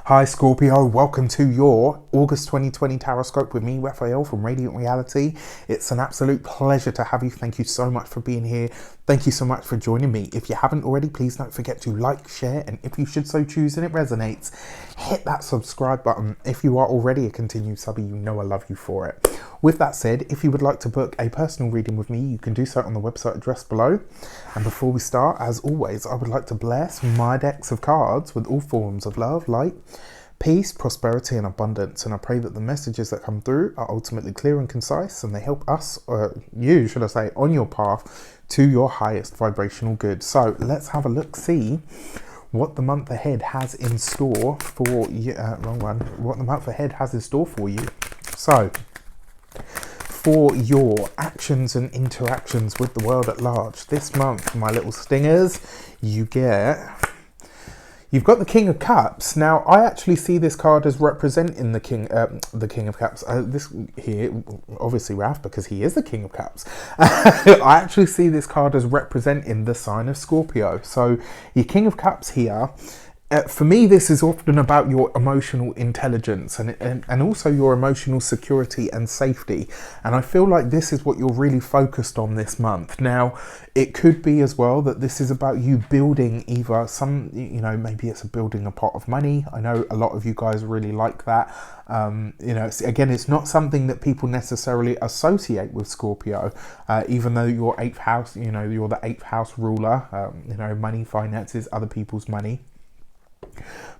Hi Scorpio, welcome to your August 2020 Tarot Scope with me, Raphael from Radiant Reality. It's an absolute pleasure to have you. Thank you so much for being here. Thank you so much for joining me. If you haven't already, please don't forget to like, share, and if you should so choose and it resonates, hit that subscribe button. If you are already a continued subby, you know I love you for it. With that said, if you would like to book a personal reading with me, you can do so on the website address below. And before we start, as always, I would like to bless my decks of cards with all forms of love, light, peace, prosperity, and abundance. And I pray that the messages that come through are ultimately clear and concise, and they help us, or you, should I say, on your path to your highest vibrational good. So let's have a look, see what the month ahead has in store for you. What the month ahead has in store for you. So, for your actions and interactions with the world at large this month, my little stingers, you've got the King of Cups. Now, I actually see this card as representing the King of Cups. This here, obviously, Ralph, because he is the King of Cups. I actually see this card as representing the sign of Scorpio. So, your King of Cups here. For me, this is often about your emotional intelligence and also your emotional security and safety. And I feel like this is what you're really focused on this month. Now, it could be as well that this is about you building either some, maybe it's building a pot of money. I know a lot of you guys really like that. It's not something that people necessarily associate with Scorpio, even though your 8th house, you're the 8th house ruler, money, finances, other people's money.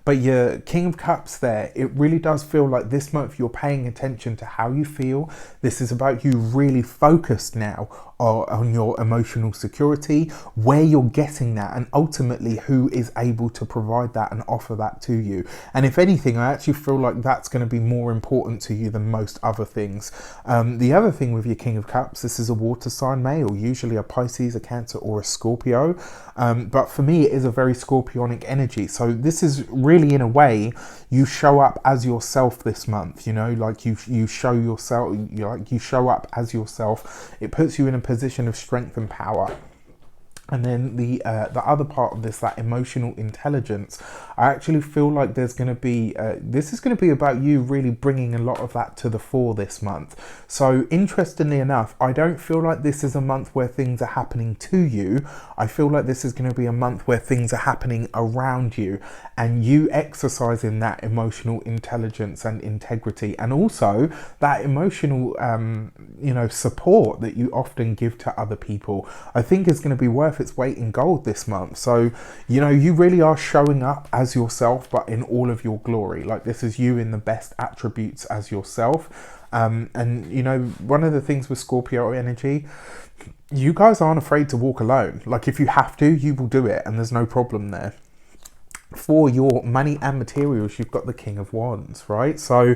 But your King of Cups there, it really does feel like this month you're paying attention to how you feel. This is about you really focused now on your emotional security, where you're getting that, and ultimately who is able to provide that and offer that to you. And if anything, I actually feel like that's going to be more important to you than most other things. The other thing with your King of Cups, this is a water sign male, usually a Pisces, a Cancer, or a Scorpio. But for me, it is a very Scorpionic energy. So this is really, in a way, you show up as yourself this month. Like you show yourself, you show up as yourself. It puts you in a position of strength and power. And then the other part of this, that emotional intelligence, I actually feel like there's going to be, this is going to be about you really bringing a lot of that to the fore this month. So interestingly enough, I don't feel like this is a month where things are happening to you. I feel like this is going to be a month where things are happening around you, and you exercising that emotional intelligence and integrity, and also that emotional, support that you often give to other people, I think is going to be worth its weight in gold this month. So you really are showing up as yourself, but in all of your glory. Like, this is you in the best attributes as yourself. And one of the things with Scorpio energy, you guys aren't afraid to walk alone. Like, if you have to, you will do it, and there's no problem there. For your money and materials, you've got the King of Wands, right? So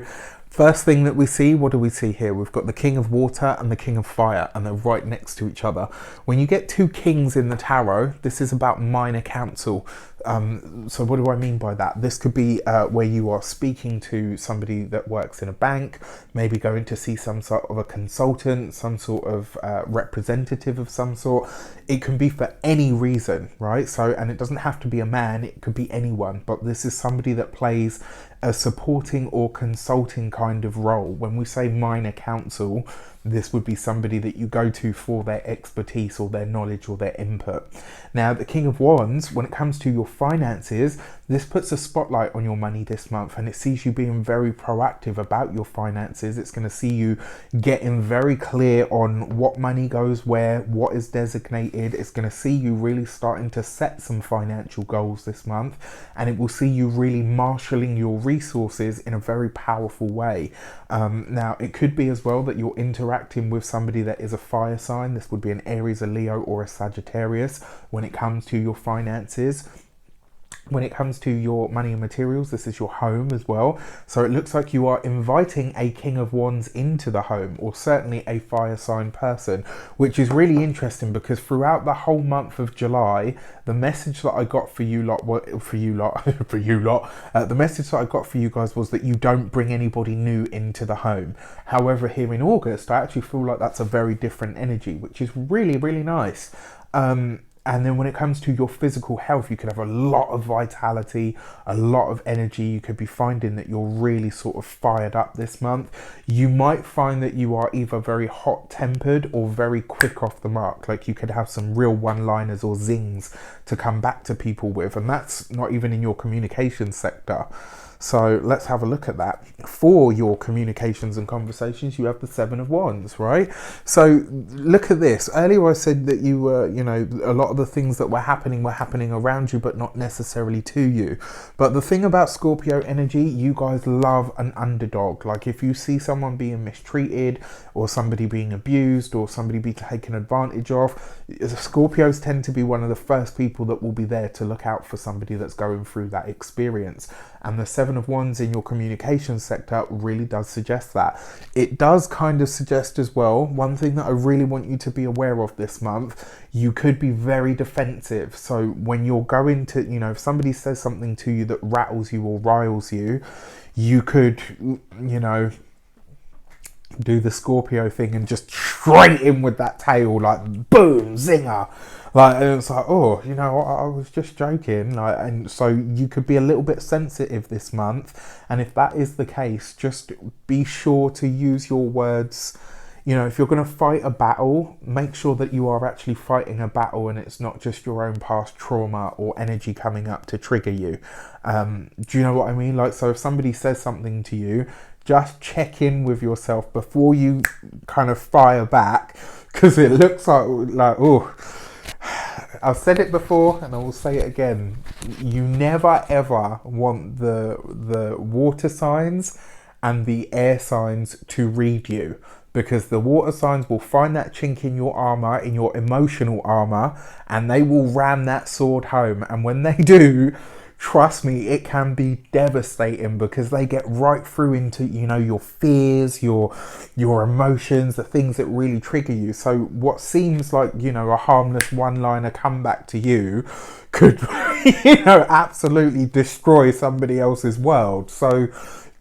first thing that we see, what do we see here? We've got the King of Water and the King of Fire, and they're right next to each other. When you get two kings in the tarot, this is about minor counsel. So what do I mean by that? This could be where you are speaking to somebody that works in a bank, maybe going to see some sort of a consultant, some sort of representative of some sort. It can be for any reason, right? So, and it doesn't have to be a man, it could be anyone, but this is somebody that plays a supporting or consulting kind of role. When we say minor counsel, this would be somebody that you go to for their expertise or their knowledge or their input. Now, the King of Wands, when it comes to your finances, this puts a spotlight on your money this month, and it sees you being very proactive about your finances. It's going to see you getting very clear on what money goes where, what is designated. It's going to see you really starting to set some financial goals this month, and it will see you really marshalling your resources in a very powerful way. Now, it could be as well that you're interacting with somebody that is a fire sign. This would be an Aries, a Leo, or a Sagittarius when it comes to your finances. When it comes to your money and materials, this is your home as well. So it looks like you are inviting a King of Wands into the home, or certainly a fire sign person, which is really interesting because throughout the whole month of July, the message that I got for you lot, the message that I got for you guys was that you don't bring anybody new into the home. However, here in August, I actually feel like that's a very different energy, which is really, really nice. And then when it comes to your physical health, you could have a lot of vitality, a lot of energy. You could be finding that you're really sort of fired up this month. You might find that you are either very hot-tempered or very quick off the mark. Like you could have some real one-liners or zings to come back to people with. And that's not even in your communication sector. So let's have a look at that. For your communications and conversations, you have the Seven of Wands, right? So look at this. Earlier I said that you were, you know, a lot of the things that were happening around you, but not necessarily to you. But the thing about Scorpio energy, you guys love an underdog. Like if you see someone being mistreated or somebody being abused or somebody being taken advantage of, Scorpios tend to be one of the first people that will be there to look out for somebody that's going through that experience. And the Seven of Wands in your communication sector really does suggest that. It does kind of suggest as well, one thing that I really want you to be aware of this month, you could be very defensive. So when you're going to, you know, if somebody says something to you that rattles you or riles you, you could, you know, do the Scorpio thing and just straight in with that tail, like boom, zinger. Like, and it's like, oh, you know, I was just joking. Like, and so you could be a little bit sensitive this month. And if that is the case, just be sure to use your words. You know, if you're going to fight a battle, make sure that you are actually fighting a battle and it's not just your own past trauma or energy coming up to trigger you. Do you know what I mean? Like, so if somebody says something to you, just check in with yourself before you kind of fire back, because it looks like, oh, I've said it before and I will say it again. You never ever want the water signs and the air signs to read you, because the water signs will find that chink in your armor, in your emotional armor, and they will ram that sword home. And when they do, trust me, it can be devastating, because they get right through into, you know, your fears, your emotions, the things that really trigger you. So what seems like, you know, a harmless one-liner comeback to you could, you know, absolutely destroy somebody else's world. So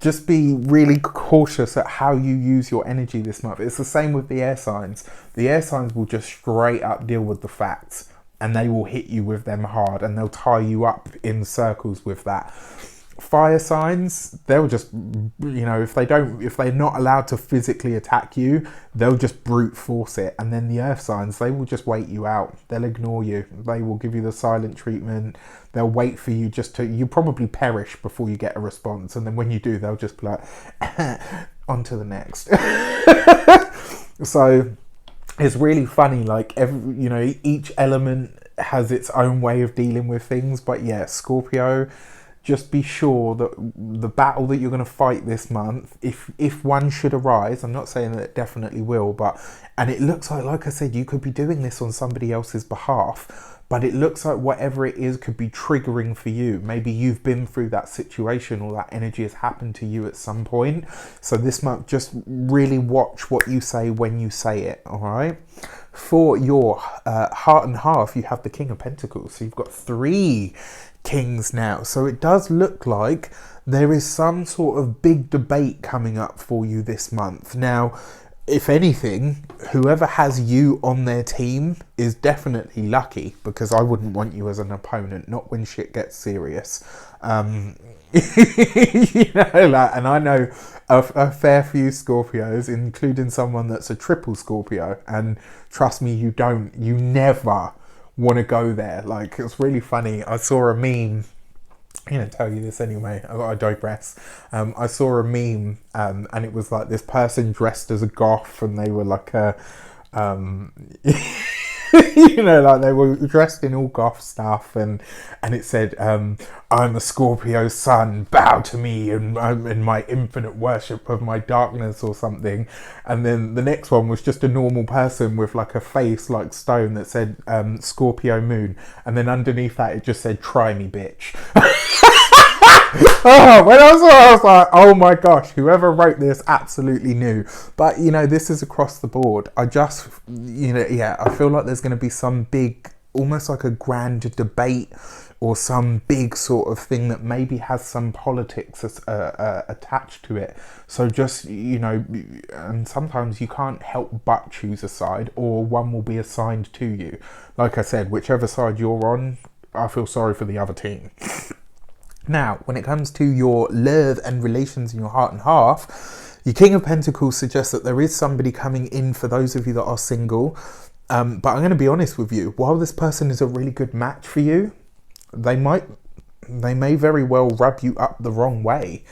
just be really cautious at how you use your energy this month. It's the same with the air signs. The air signs will just straight up deal with the facts, and they will hit you with them hard, and they'll tie you up in circles with that. Fire signs, they'll just, you know, if they're not allowed to physically attack you, they'll just brute force it. And then the earth signs, they will just wait you out. They'll ignore you. They will give you the silent treatment. They'll wait for you you probably perish before you get a response. And then when you do, they'll just be like, on to the next. So it's really funny, like each element has its own way of dealing with things. But yeah, Scorpio, just be sure that the battle that you're going to fight this month, if one should arise, I'm not saying that it definitely will, and it looks like I said, you could be doing this on somebody else's behalf, but it looks like whatever it is could be triggering for you. Maybe you've been through that situation, or that energy has happened to you at some point. So this month, just really watch what you say when you say it, all right? For your heart and half, you have the King of Pentacles. So you've got 3 kings now. So it does look like there is some sort of big debate coming up for you this month. Now, if anything, whoever has you on their team is definitely lucky, because I wouldn't want you as an opponent, not when shit gets serious. You know, like, and I know a fair few Scorpios, including someone that's a triple Scorpio, and trust me, you never want to go there. Like, it's really funny. I saw a meme. I'm going to tell you this anyway. I digress. I saw a meme, and it was like this person dressed as a goth, and they were like a, you know, like they were dressed in all goth stuff, and it said, I'm a Scorpio sun, bow to me in my infinite worship of my darkness, or something. And then the next one was just a normal person with like a face like stone that said Scorpio moon, and then underneath that it just said, try me, bitch. Oh, when I saw it, I was like, oh my gosh, whoever wrote this absolutely knew. But, you know, this is across the board. I just, you know, yeah, I feel like there's going to be some big, almost like a grand debate or some big sort of thing that maybe has some politics attached to it. So just, you know, and sometimes you can't help but choose a side, or one will be assigned to you. Like I said, whichever side you're on, I feel sorry for the other team. Now, when it comes to your love and relations in your heart and half, your King of Pentacles suggests that there is somebody coming in for those of you that are single. But I'm going to be honest with you, while this person is a really good match for you, they may very well rub you up the wrong way.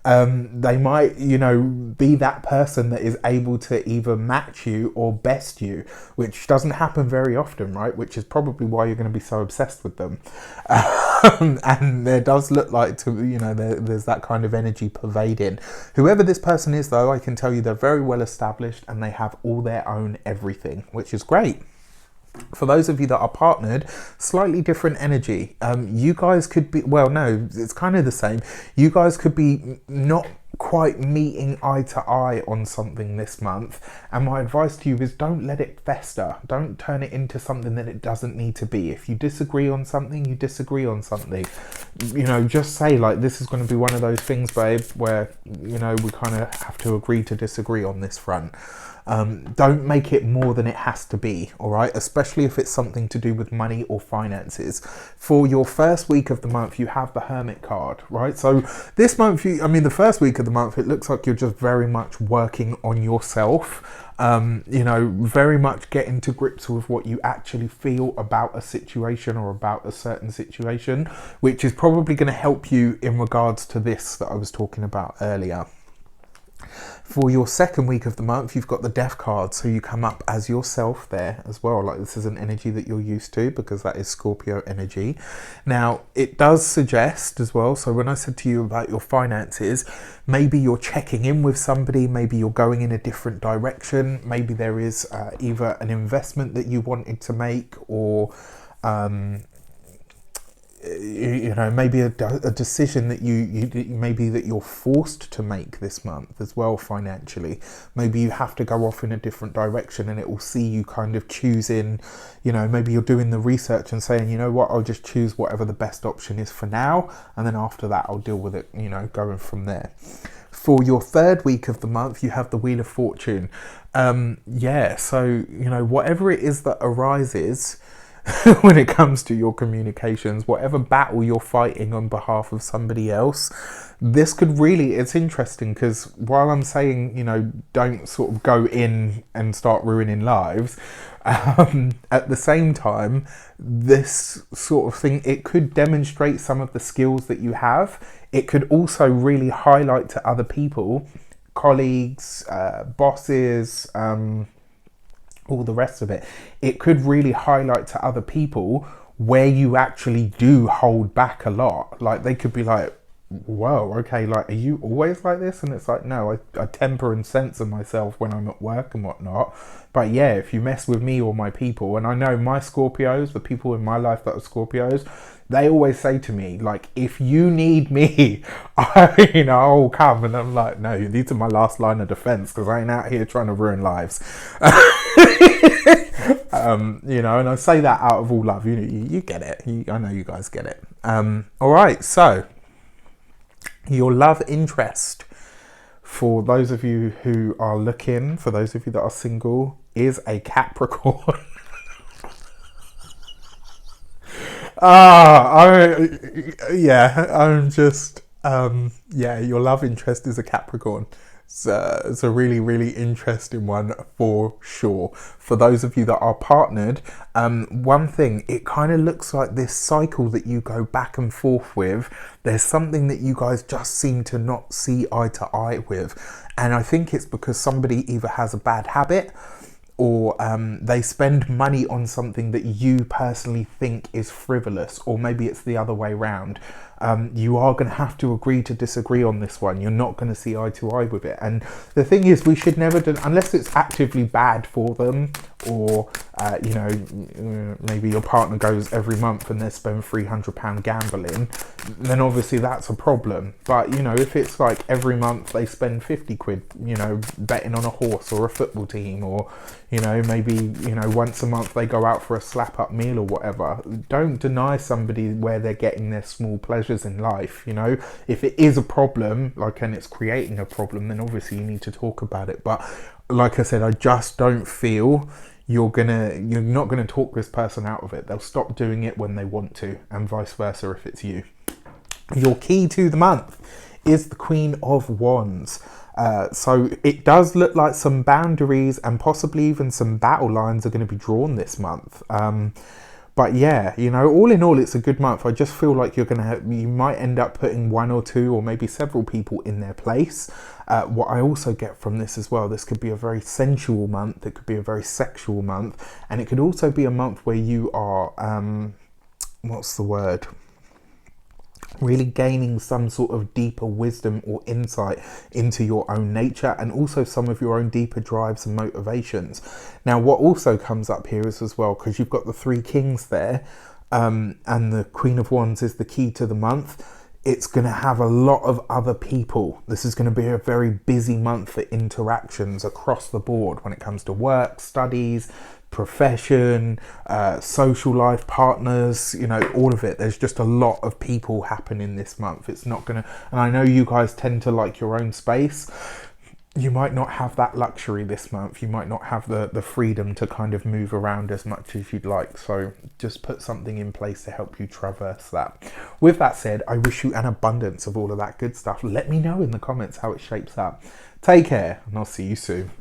They might, you know, be that person that is able to either match you or best you, which doesn't happen very often, right? Which is probably why you're going to be so obsessed with them. And there does look like, you know, there's that kind of energy pervading. Whoever this person is, though, I can tell you they're very well established and they have all their own everything, which is great. For those of you that are partnered, slightly different energy. You guys could be, well, no, it's kind of the same. You guys could be not quite meeting eye to eye on something this month. And my advice to you is don't let it fester. Don't turn it into something that it doesn't need to be. If you disagree on something, you disagree on something. You know, just say, like, this is going to be one of those things, babe, where, you know, we kind of have to agree to disagree on this front. Don't make it more than it has to be, all right? Especially if it's something to do with money or finances. For your first week of the month, you have the Hermit card, right? So this month, the first week of the month, it looks like you're just very much working on yourself. You know, very much getting to grips with what you actually feel about a situation or about a certain situation, which is probably going to help you in regards to this that I was talking about earlier. For your second week of the month, you've got the Death card, so you come up as yourself there as well. Like, this is an energy that you're used to because that is Scorpio energy. Now, it does suggest as well, so when I said to you about your finances, maybe you're checking in with somebody, maybe you're going in a different direction, maybe there is either an investment that you wanted to make, or you know, maybe a decision that maybe that you're forced to make this month as well financially. Maybe you have to go off in a different direction, and it will see you kind of choosing, you know, maybe you're doing the research and saying, you know what, I'll just choose whatever the best option is for now, and then after that I'll deal with it, you know, going from there. For your third week of the month, you have the Wheel of Fortune. Yeah, so, you know, whatever it is that arises when it comes to your communications, whatever battle you're fighting on behalf of somebody else, this could really, it's interesting because while I'm saying, you know, don't sort of go in and start ruining lives, at the same time, this sort of thing, it could demonstrate some of the skills that you have. It could also really highlight to other people, colleagues, bosses, all the rest of it. It could really highlight to other people where you actually do hold back a lot. Like, they could be like, whoa, okay, like, are you always like this? And it's like, no, I temper and censor myself when I'm at work and whatnot. But yeah, if you mess with me or my people, and I know my Scorpios, the people in my life that are Scorpios, they always say to me, like, if you need me, I'll come. And I'm like, no, these are my last line of defense, because I ain't out here trying to ruin lives. You know, and I say that out of all love. You get it. I know you guys get it. All right, so your love interest, for those of you who are looking, for those of you that are single, is a Capricorn. Your love interest is a Capricorn. So it's a really, really interesting one for sure. For those of you that are partnered, one thing, it kind of looks like this cycle that you go back and forth with. There's something that you guys just seem to not see eye to eye with. And I think it's because somebody either has a bad habit, or they spend money on something that you personally think is frivolous, or maybe it's the other way around. You are going to have to agree to disagree on this one. You're not going to see eye to eye with it. And the thing is, we should never do, unless it's actively bad for them, or you know, maybe your partner goes every month and they spend £300 gambling, then obviously that's a problem. But you know, if it's like every month they spend 50 quid, you know, betting on a horse or a football team, or you know, maybe, you know, once a month they go out for a slap up meal or whatever, don't deny somebody where they're getting their small pleasures in life. You know, if it is a problem, like, and it's creating a problem, then obviously you need to talk about it. But like I said, I just don't feel you're not gonna talk this person out of it. They'll stop doing it when they want to, and vice versa if it's you. Your key to the month is the Queen of Wands. So it does look like some boundaries and possibly even some battle lines are going to be drawn this month. But yeah, you know, all in all, it's a good month. I just feel like you might end up putting one or two or maybe several people in their place. What I also get from this as well, this could be a very sensual month. It could be a very sexual month. And it could also be a month where you are, what's the word? Really gaining some sort of deeper wisdom or insight into your own nature, and also some of your own deeper drives and motivations. Now, what also comes up here is as well, because you've got the three kings there, and the Queen of Wands is the key to the month. It's going to have a lot of other people. This is going to be a very busy month for interactions across the board when it comes to work, studies, profession, social life, partners, you know, all of it. There's just a lot of people happening this month. It's not gonna, and I know you guys tend to like your own space. You might not have that luxury this month. You might not have the freedom to kind of move around as much as you'd like. So just put something in place to help you traverse that. With that said, I wish you an abundance of all of that good stuff. Let me know in the comments how it shapes up. Take care, and I'll see you soon.